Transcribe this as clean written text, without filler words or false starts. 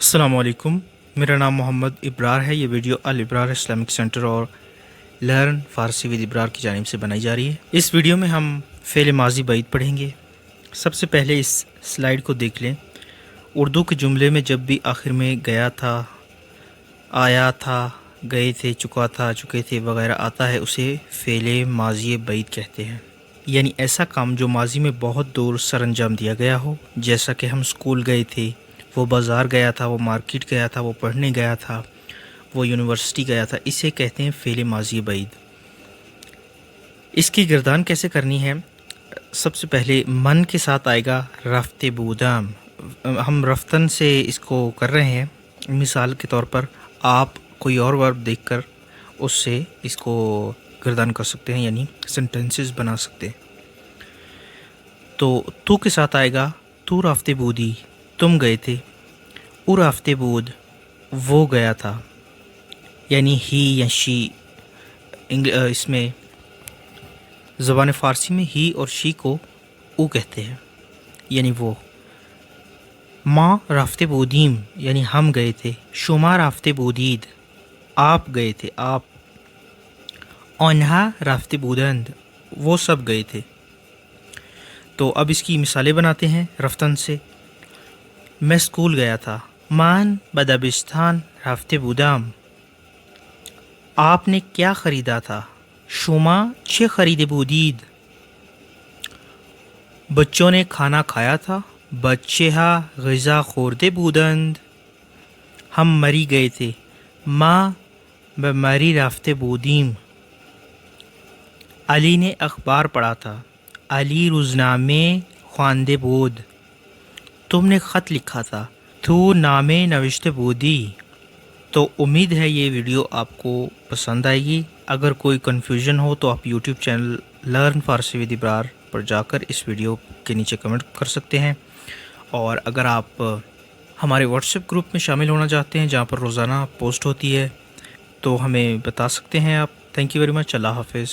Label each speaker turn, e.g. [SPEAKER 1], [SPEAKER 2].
[SPEAKER 1] अस्सलाम वालेकुम। मेरा नाम मोहम्मद इब्रार है। ये वीडियो अल इब्रार इस्लामिक सेंटर और लर्न फ़ारसी विद इब्रार की जानिब से बनाई जा रही है। इस वीडियो में हम फ़ेल माजी बैद पढ़ेंगे। सबसे पहले इस स्लाइड को देख लें। उर्दू के जुमले में जब भी आखिर में गया था, आया था, गए थे, चुका था, चुके थे वगैरह आता है, उसे फ़ेल माजी बैद कहते हैं। यानी ऐसा काम जो माजी में बहुत दूर सर अंजाम दिया गया हो, जैसा कि हम स्कूल गए थे, वो बाज़ार गया था, वो मार्केट गया था, वो पढ़ने गया था, वो यूनिवर्सिटी गया था, इसे कहते हैं फ़ेल माजी बैद। इसकी गर्दान कैसे करनी है? सबसे पहले मन के साथ आएगा रफ्ते बूदाम। हम रफ्तन से इसको कर रहे हैं। मिसाल के तौर पर आप कोई और वर्ब देखकर उससे इसको गर्दान कर सकते हैं, यानी सेंटेंसेस बना सकते हैं। तो तू के साथ आएगा तू राफ्ते बूदी, तुम गए थे। उ राफ्ते बूद, वो गया था, यानी ही या शी। इसमें ज़बान फ़ारसी में ही और शी को उ कहते हैं, यानी वो। माँ राफ्ते बूदीम, यानी हम गए थे। शुमा राफ्ते बूदीद, आप गए थे, आप। औन्हा राफ्ते बूदंद, वो सब गए थे। तो अब इसकी मिसालें बनाते हैं रफ्तन से। मैं स्कूल गया था। मान बदबिस्तान राफ्ते बूदाम, आपने क्या ख़रीदा था? शुमा चे खरीदे बूदीद, बच्चों ने खाना खाया था। बच्चे हा ग़िज़ा खोरदे बूदंद, हम मरी गए थे। माँ ब मरी राफ्ते बूदीम, अली ने अखबार पढ़ा था। अली रोज़नामे ख्वांदे बूद, तुमने ख़त लिखा था। तू नामे नविश्ते बूदी। तो उम्मीद है ये वीडियो आपको पसंद आएगी। अगर कोई कन्फ्यूजन हो तो आप YouTube channel learn Farsi with Ibrar पर जाकर इस वीडियो के नीचे कमेंट कर सकते हैं। और अगर आप हमारे व्हाट्सएप ग्रुप में शामिल होना चाहते हैं, जहाँ पर रोज़ाना पोस्ट होती है, तो हमें बता सकते हैं आप। Thank you very much. अल्लाह हाफ़िज़।